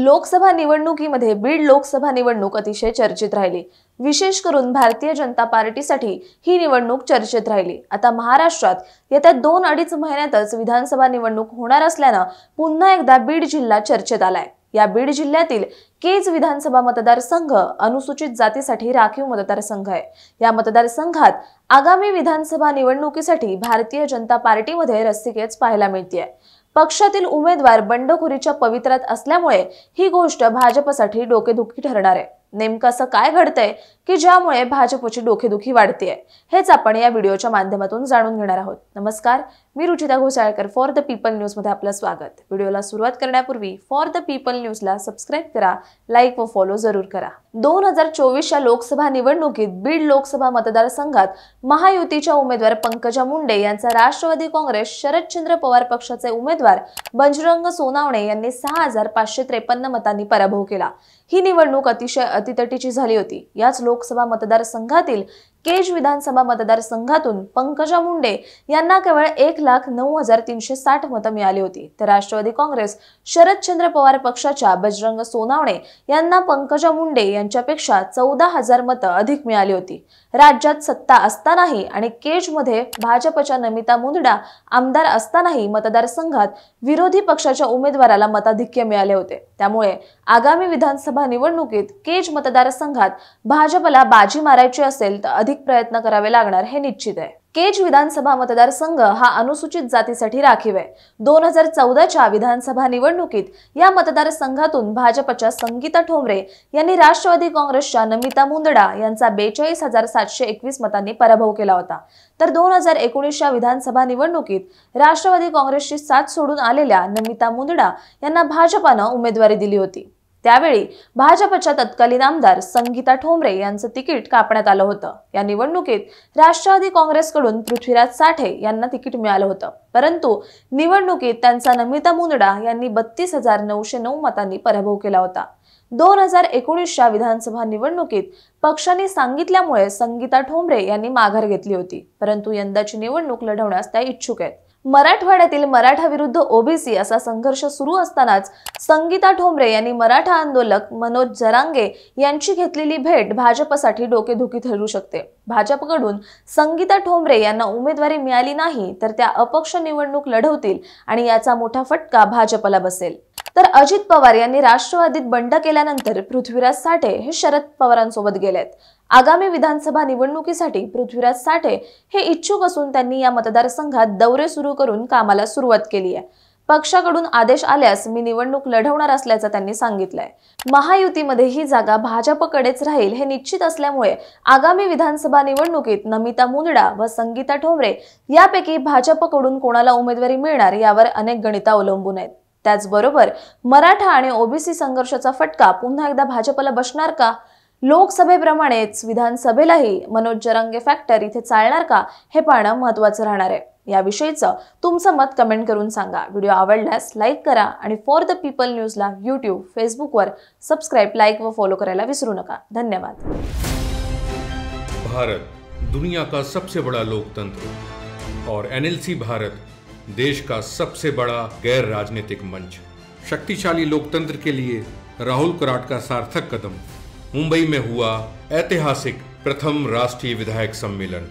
लोकसभा निवडणुकीमध्ये बीड लोकसभा निवडणूक अतिशय चर्चेत राहिली। विशेष करून भारतीय जनता पार्टीसाठी ही निवडणूक चर्चेत राहिली। आता महाराष्ट्रात येत्या 2-2.5 महिन्यातच विधानसभा निवडणूक होणार असल्याने पुन्हा एकदा बीड जिल्हा चर्चेत आलाय। या बीड जिल्ह्यातील केज विधानसभा मतदारसंघ अनुसूचित जातीसाठी राखीव मतदारसंघ आहे। या मतदारसंघात आगामी विधानसभा निवडणुकीसाठी भारतीय जनता पार्टीमध्ये रस्सीखेच पाहायला मिळतेय। पक्षातील उमेदवार बंडखोरीच्या पवित्र्यात असल्यामुळे ही गोष्ट भाजपसाठी डोकेदुखी ठरणार आहे। नेमकं असं काय घडतंय की ज्यामुळे भाजपची डोकेदुखी वाढतेय, हेच आपण या व्हिडिओच्या माध्यमातून जाणून घेणार आहोत। नमस्कार, मी Ruchita Ghosalkar, for the people news मध्ये आपलं स्वागत। व्हिडिओला सुरुवात करण्यापूर्वी फॉर द पीपल न्यूजला सबस्क्राइब करा, लाईक व फॉलो जरूर करा। 2024 लोकसभा निवडणुकीत बीड लोकसभा मतदारसंघात महायुतीच्या उमेदवार पंकजा मुंडे यांचा राष्ट्रवादी काँग्रेस शरदचंद्र पवार पक्षाचे उमेदवार बजरंग सोनावणे यांनी 6553 मतांनी पराभव केला। ही निवडणूक अतिशय अतितटीची झाली होती। याच लोकसभा मतदारसंघातील केज विधानसभा मतदारसंघातून पंकजा मुंडे यांना केवळ 1,09,360 मतं मिळाली होती, तर राष्ट्रवादी काँग्रेस शरदचंद्र पवार पक्षाच्या बजरंग सोनावणे यांना पंकजा मुंडे यांच्यापेक्षा 14,000 मतं अधिक मिळाली होती। राज्यात सत्ता असतानाही आणि केज मध्ये भाजपच्या नमिता मुंदडा आमदार असतानाही मतदारसंघात विरोधी पक्षाच्या उमेदवाराला मताधिक्य मिळाले होते। त्यामुळे आगामी विधानसभा निवडणुकीत केज मतदारसंघात भाजपला बाजी मारायची असेल तर अधिक प्रयत्न करावे लागणार हे निश्चित आहे। केज विधानसभा मतदारसंघ हा अनुसूचित जातीसाठी राखीव आहे। 2014च्या विधानसभा निवडणुकीत या मतदारसंघातून भाजपच्या संगीता ठोंबरे यांनी राष्ट्रवादी काँग्रेसच्या नमिता मुंदडा यांचा 42,721 मतांनी पराभव केला होता। तर 2019च्या विधानसभा निवडणुकीत राष्ट्रवादी काँग्रेसची साथ सोडून आलेल्या नमिता मुंदडा यांना भाजपाने उमेदवारी दिली होती। त्यावेळी भाजपच्या तत्कालीन आमदार संगीता ठोंबरे यांचं तिकीट कापण्यात आलं होतं। या निवडणुकीत राष्ट्रवादी काँग्रेसकडून पृथ्वीराज साठे यांना तिकीट मिळालं होतं, परंतु निवडणुकीत त्यांचा नमिता मुंदडा यांनी 32,909 मतांनी पराभव केला होता। 2019च्या विधानसभा निवडणुकीत पक्षाने सांगितल्यामुळे संगीता ठोंबरे यांनी माघार घेतली होती, परंतु यंदाची निवडणूक लढवण्यास त्या इच्छुक आहेत। मराठवाड्यातील मराठा विरुद्ध ओबीसी असा संघर्ष सुरू असतानाच संगीता ठोंबरे यांनी मराठा आंदोलक मनोज जरांगे यांची घेतलेली भेट भाजपसाठी डोकेदुखी ठरू शकते। भाजपकडून संगीता ठोंबरे यांना उमेदवारी मिळाली नाही तर त्या अपक्ष निवडणूक लढवतील आणि याचा मोठा फटका भाजपला बसेल। तर अजित पवार यांनी राष्ट्रवादीत बंड केल्यानंतर पृथ्वीराज साठे हे शरद पवारांसोबत गेलेत। आगामी विधानसभा निवडणुकीसाठी पृथ्वीराज साठे हे इच्छुक असून त्यांनी या मतदारसंघात दौरे सुरू करून कामाला सुरुवात केली आहे। पक्षाकडून आदेश आल्यास मी निवडणूक लढवणार असल्याचं त्यांनी सांगितलंय। महायुतीमध्ये ही जागा भाजपकडेच राहील हे निश्चित असल्यामुळे आगामी विधानसभा निवडणुकीत नमिता मुंदडा व संगीता ठोंबरे यापैकी भाजपकडून कोणाला उमेदवारी मिळणार यावर अनेक गणितं अवलंबून आहेत। त्याचबरोबर मराठा आणि ओबीसी संघर्षाचा फटका पुन्हा एकदा भाजपला बसणार का? लोकसभेप्रमाणेच विधानसभेलाही मनोज जरांगे फॅक्टर इथे चालणार का हे पाहणं महत्त्वाचं राहणार आहे। याविषयीचं तुमचं मत कमेंट करून सांगा। व्हिडिओ आवडल्यास लाईक करा आणि फॉर द पीपल न्यूजला YouTube, फेसबुकवर सबस्क्राइब, लाईक व फॉलो करायला विसरू नका। धन्यवाद। भारत दुनिया का सबसे बड़ा लोकतंत्र और NLC भारत देश का सबसे बड़ा गैर राजनीतिक मंच। शक्तिशाली लोकतंत्र के लिए राहुल कराट का सार्थक कदम। मुंबई में हुआ ऐतिहासिक प्रथम राष्ट्रीय विधायक सम्मेलन।